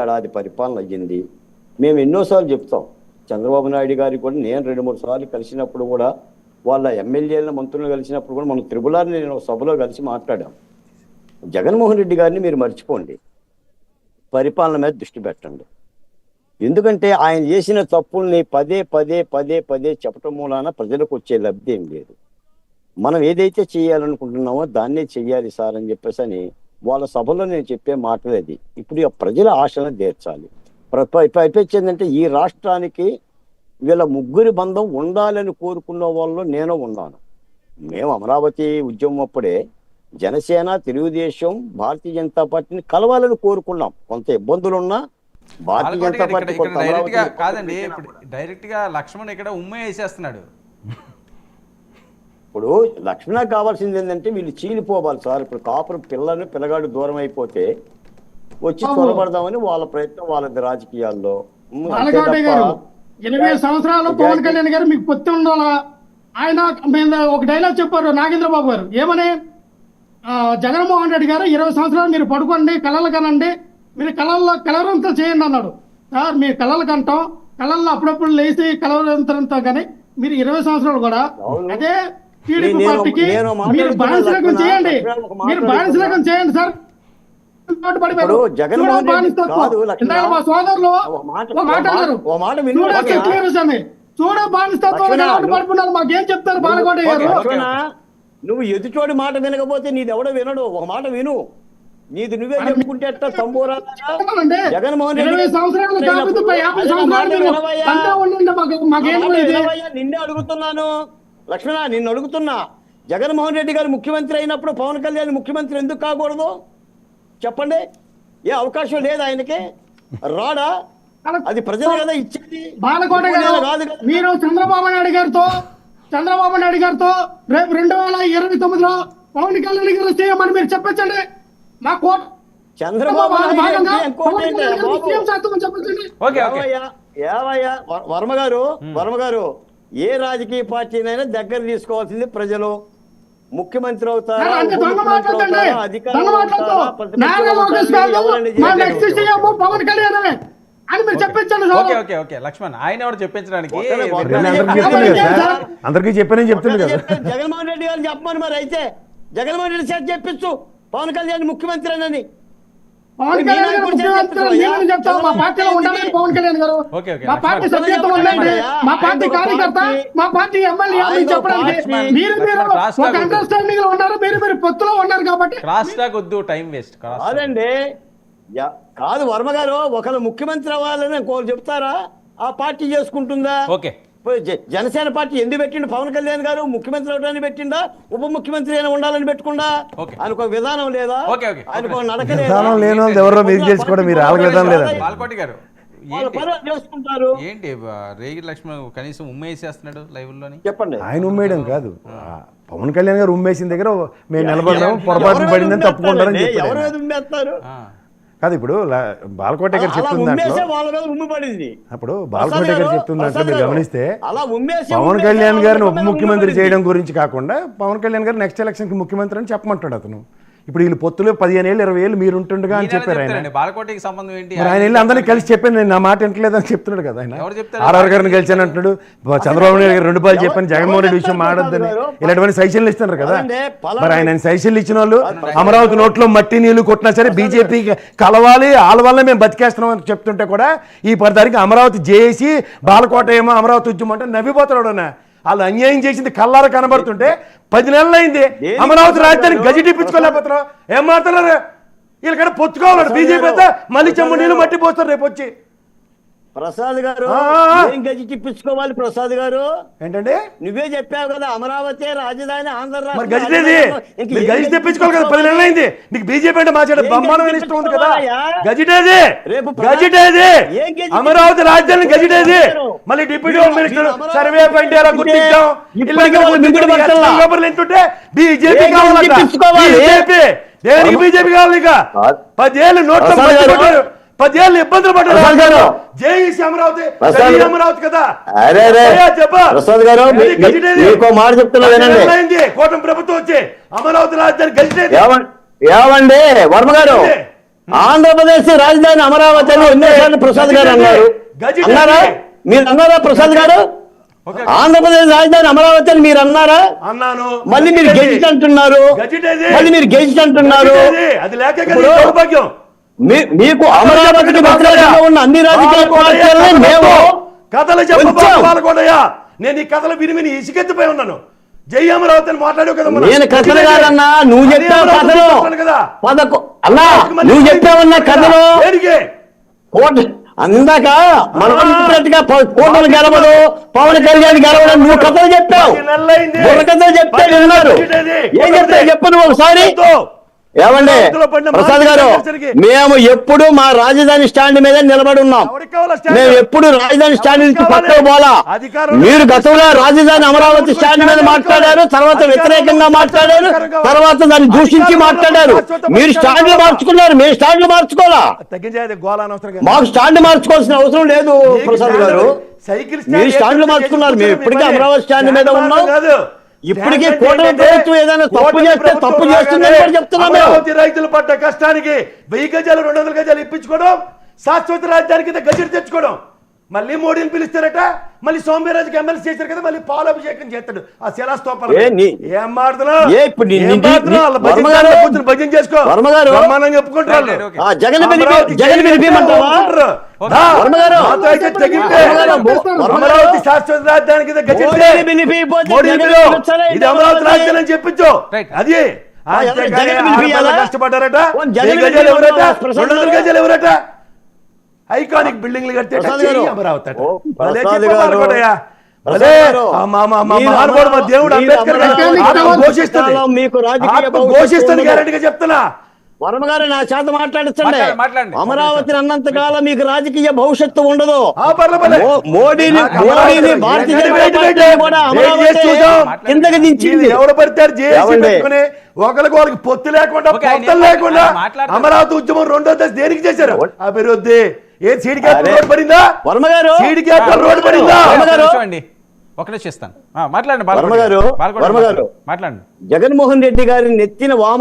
ఏడాది పరిపాలన అయ్యింది. మేము ఎన్నోసార్లు చెప్తాం. చంద్రబాబు నాయుడు గారికి కూడా నేను 2-3 సార్లు కలిసినప్పుడు కూడా, వాళ్ళ ఎమ్మెల్యేలను మంత్రులను కలిసినప్పుడు కూడా, మనం త్రిపులాని నేను సభలో కలిసి మాట్లాడాం. జగన్మోహన్ రెడ్డి గారిని మీరు మర్చిపోండి, పరిపాలన మీద దృష్టి పెట్టండి. ఎందుకంటే ఆయన చేసిన తప్పుల్ని పదే పదే పదే పదే చెప్పటం మూలాన ప్రజలకు వచ్చే లబ్ధి ఏం లేదు. మనం ఏదైతే చేయాలనుకుంటున్నామో దాన్నే చెయ్యాలి సార్ అని చెప్పేసి అని వాళ్ళ సభలో నేను చెప్పే మాటలు అది. ఇప్పుడు ఆ ప్రజల ఆశలను తీర్చాలి. పైపెచ్చిందంటే ఈ రాష్ట్రానికి వీళ్ళ ముగ్గురి బంధం ఉండాలని కోరుకున్న వాళ్ళు నేను ఉన్నాను. మేము అమరావతి ఉద్యమం అప్పుడే జనసేన, తెలుగుదేశం, భారతీయ జనతా పార్టీని కలవాలని కోరుకున్నాం. కొంత ఇబ్బందులున్నా భారతీయ జనతా పార్టీ కాదండి, డైరెక్ట్ గా లక్ష్మణ్ ఇక్కడ వేసేస్తున్నాడు. ఇప్పుడు లక్ష్మణ కావాల్సింది ఏంటంటే వీళ్ళు చీలిపోవాలి సార్. ఇప్పుడు కాపురం పిల్లగాడు దూరం అయిపోతే వచ్చి చొరబడదామని వాళ్ళ ప్రయత్నం వాళ్ళది రాజకీయాల్లో. 80 సంవత్సరాలు పవన్ కళ్యాణ్ గారు మీకు పొత్తి ఉండాలా? ఆయన ఒక డైలాగ్ చెప్పారు నాగేంద్రబాబు గారు, ఏమని, జగన్మోహన్ రెడ్డి గారు 20 సంవత్సరాలు మీరు పడుకోండి, కళలు కనండి, మీరు కలవరంతా చేయండి అన్నాడు. సార్ మీ కళలు కంటాం, కళల్లో అప్పుడప్పుడు లేచి కలవరంతా కానీ మీరు 20 సంవత్సరాలు కూడా అదే టీడీపీ పార్టీకి మీరు బానిసలకం చేయండి, మీరు బానిసలకం చేయండి సార్. మా సోదరులు చూడ బానిసత్వం పడుతున్నారు, మాకేం చెప్తారు బాలకోట గారు? నువ్వు ఎదుటోడి మాట వినకపోతే నీది ఎవడో వినడు. ఒక మాట విను, నీది నువ్వే చెప్పుకుంటే తంబూరా. జగన్మోహన్ రెడ్డి నిన్నే అడుగుతున్నాను లక్ష్మణ, నిన్ను అడుగుతున్నా. జగన్మోహన్ రెడ్డి గారు ముఖ్యమంత్రి అయినప్పుడు పవన్ కళ్యాణ్ ముఖ్యమంత్రి ఎందుకు కాకూడదు చెప్పండి? ఏ అవకాశం లేదు ఆయనకి? రాడా? అది ప్రజలు కదా ఇచ్చేది. బాలకోట గారు మీరు చంద్రబాబు నాయుడు గారితో రేపు 2029లో పవన్ కళ్యాణ్ గారు చేయమని మీరు చెప్పించండి. మా కోట చంద్రబాబు వర్మ గారు ఏ రాజకీయ పార్టీనైనా దగ్గర తీసుకోవాల్సింది ప్రజలు. ముఖ్యమంత్రి అవుతారా, లక్ష్మణ్ ఆయన ఎవరు చెప్పించడానికి అందరికీ చెప్పానని చెప్తుంది కదా. జగన్మోహన్ రెడ్డి గారిని చెప్పమని మరి అయితే జగన్మోహన్ రెడ్డి చేత చెప్పించు పవన్ కళ్యాణ్ ముఖ్యమంత్రి అని. పవన్ కళ్యాణ్ గారు ముఖ్యమంత్రి చెప్తాం, మా పార్టీలో ఉండాలని పవన్ కళ్యాణ్ గారు, మా పార్టీ సభ్యత్వం ఉండండి, మా పార్టీ కార్యకర్త, మా పార్టీ ఎమ్మెల్యే చెప్పడానికి మీరు ఒక అండర్స్టాండింగ్ లో ఉన్నారు, మీరు పొత్తులో ఉన్నారు కాబట్టి టైం వేస్ట్ కాదండి. కాదు వర్మ గారు, ఒకరు ముఖ్యమంత్రి అవ్వాలని ఇంకోరు చెప్తారా? ఆ పార్టీ చేసుకుంటుందా? జనసేన పార్టీ ఎందుకు పెట్టిండు పవన్ కళ్యాణ్ గారు? ముఖ్యమంత్రి అవడానికి పెట్టిండా, ఉప ముఖ్యమంత్రి అయినా ఉండాలని పెట్టుకుండా? ఆయనకు ఒక విధానం లేదా? ఆయనకు నడక చేసుకుంటారు. ఏంటి రేగి లక్ష్మణ్ కనీసం ఉమ్మేసేస్తున్నాడు లైవ్ లోని? చెప్పండి. ఆయన ఉమ్మేయడం కాదు, పవన్ కళ్యాణ్ గారు ఉమ్మేసిన దగ్గర మేము నిలబడదాం, పొరపాటు పడిందని తప్పుకుంటారని చెప్పారు. కాదు, ఇప్పుడు బాలకోట గారు చెప్తున్న అప్పుడు బాలకోట గారు చెప్తున్న దాంట్లో మీరు గమనిస్తే పవన్ కళ్యాణ్ గారిని ఉప ముఖ్యమంత్రి చేయడం గురించి కాకుండా పవన్ కళ్యాణ్ గారు నెక్స్ట్ ఎలక్షన్ కి ముఖ్యమంత్రి అని చెప్పమంటాడు అతను. ఇప్పుడు వీళ్ళు పొత్తులో 15 ఏళ్ళు 20 ఏళ్ళు మీరు ఉంటుండగా అని చెప్పారు ఆయన. బాలకోటకి సంబంధం ఏంటి? ఆయన వెళ్ళి అందరినీ కలిసి చెప్పాను, నేను నా మాట వింటలేదని చెప్తున్నాడు కదా ఆయన. ఆర్ఆర్ గారిని కలిసాను అంటున్నాడు, చంద్రబాబు నాయుడు గారు 2 పాలు చెప్పాను, జగన్మోహన్ రెడ్డి విషయం మాడొద్దని ఇలాంటివన్నీ సజెషన్లు ఇస్తున్నారు కదా. మరి ఆయన సజెషన్లు ఇచ్చిన వాళ్ళు అమరావతి నోట్లో మట్టి నీళ్లు కొట్టినా సరే బీజేపీ కలవాలి, వాళ్ళ వల్ల మేము బతికేస్తున్నాం అని చెప్తుంటే కూడా ఈ పరిదారికి అమరావతి చేసి బాలకోట ఏమో అమరావతి ఉద్యమం అంటే నవ్విపోతాడు. వాళ్ళు అన్యాయం చేసింది కల్లారా కనబడుతుంటే 10 నెలలు అయింది అమరావతి రాజధాని గజెట్ ఇప్పించుకోలేకపోతున్నావు. ఏం మాట్లాడారు? వీళ్ళకన్నా పొత్తుకోవాలి బీజేపీ అయితే మళ్ళీ చెమ్ము నీళ్ళు మట్టి పోస్తారు రేపు వచ్చి. ప్రసాద్ గారు గజెట్ ఇప్పించుకోవాలి. ప్రసాద్ గారు ఏంటంటే నువ్వే చెప్పావు కదా అమరావతి రాజధాని ఆంధ్ర రాష్ట్రం. గజెట్ తెప్పించుకోవాలి కదా, 10 నెలలు అయింది. నీకు బీజేపీ అంటే మాట్లాడే బ్రహ్మాండమైన ఇష్టం ఉంది కదా. గజెట్ ఏది? గజెట్ ఏది? అమరావతి రాజధాని గజెట్ ఏది? మళ్ళీ deputy home minister survey point ఎలా గుర్తించాం? ఎంటుంటే బీజేపీ కావాలి, బీజేపీ దేనికి బీజేపీ కావాలి? ఇక 10 ఏళ్ళు నోట్లు 10 ఏళ్ళు ఇబ్బందులు పడ్డారు. జేఈసీ అమరావతి అమరావతి కదా. కూటమి ప్రభుత్వం వచ్చి అమరావతి రాజధాని గెలిచేది ఏమండి వర్మ గారు, ఆంధ్రప్రదేశ్ రాజధాని అమరావతి అని ఎన్నోసార్లు ప్రసాద్ గారు అన్నారు. అన్నారా? మీరు అన్నారా ప్రసాద్ గారు? ఆంధ్రప్రదేశ్ రాజధాని అమరావతి అని మీరు అన్నారా? అన్నాను. మళ్ళీ మీరు గెజిట్ అంటున్నారు. మీకు అమరావతికి వ్యతిరేకంగా ఉన్న అన్ని రాజకీయ పార్టీలను మేము కథలు చెప్పాలకోడయ్యా. నేను ఈ కథలు విని ఇసుకెత్తిపోయి ఉన్నాను. జై అమరావతి అని మాట్లాడావు కదా. నేను కథలు కాదన్నా, నువ్వు చెప్పావు కథలు అన్నా, నువ్వు చెప్పావన్నా కథలు అందాక మనం చెప్పినట్టుగా కోటలు గెలవదు, పవన్ కళ్యాణ్ గెలవడం నువ్వు కథలు చెప్పావు. కథలు చెప్తే విన్నారు. ఏం చెప్తావు చెప్పు నువ్వు ఒకసారి. ఏమండి ప్రసాద్ గారు, మేము ఎప్పుడు మా రాజధాని స్టాండ్ మీద నిలబడి ఉన్నాం. మేము ఎప్పుడు రాజధాని స్టాండ్ నుంచి పక్కకు పోలా. మీరు గతంలో రాజధాని అమరావతి స్టాండ్ మీద మాట్లాడారు, తర్వాత వ్యతిరేకంగా మాట్లాడారు, తర్వాత దాన్ని దూషించి మాట్లాడారు. మీరు స్టాండ్లు మార్చుకున్నారు, మేము స్టాండ్లు మార్చుకోవాలా? మాకు స్టాండ్ మార్చుకోవాల్సిన అవసరం లేదు ప్రసాద్ గారు. మీరు స్టాండ్లు మార్చుకున్నారు, మేము ఇప్పటికీ అమరావతి స్టాండ్ మీద ఉన్నాం. ఇప్పటికీ కూటమి ప్రభుత్వం ఏదైనా తప్పు చేస్తే తప్పు చేస్తుందని కూడా చెప్తున్నాం. రైతులు పడ్డ కష్టానికి 1000 గజాలు 200 గజాలు ఇప్పించుకోవడం, శాశ్వత రాజధానికి గజెట్ తెచ్చుకోవడం, మళ్ళీ మోడీని పిలుస్తారట, మళ్ళీ సోమవీరాజుకి ఎమ్మెల్సీ చేశారు కదా, మళ్ళీ పాలాభిషేకం చేస్తాడు ఆ శిలాస్తోపాలు. ఏం మాట్లాడుతున్నావు? భజన చేసుకో, బ్రహ్మాండంగా చెప్పుకుంటారు. అమరావతి శాశ్వత రాజధానికి ఇది అమరావతి రాజధాని అని చెప్పించు. అది కష్టపడ్డారట. 1000 గజాలు ఎవరట, 200 గజాలు ఎవరట, ఐకానిక్ బిల్డింగ్లు కట్టే అమరావతి. దేవుడు అంబేద్కర్ ఘోషిస్తుంది గ్యారెంటీగా చెప్తున్నా. వర్మ గారు నా చేత మాట్లాడించండి. అమరావతిని అన్నంత కాలం మీకు రాజకీయ భవిష్యత్తు ఉండదు. మోడీని కిందకి దించింది. ఎవరు పడతారు ఒకరికి పొత్తు లేకుండా పొత్తులు లేకుండా అమరావతి ఉద్యమం 2వ దశ దేనికి చేశారు? అభివృద్ధి. ఏ సీడ్ క్యాపిటల్ రోడ్ పడిందా? వర్మ గారు సీడ్ క్యాపిటల్ రోడ్ పడిందా? ఒకటే చేస్తాను. మాట్లాడండి. వర్మ గారు, జగన్మోహన్ రెడ్డి గారి నెత్తిన వామ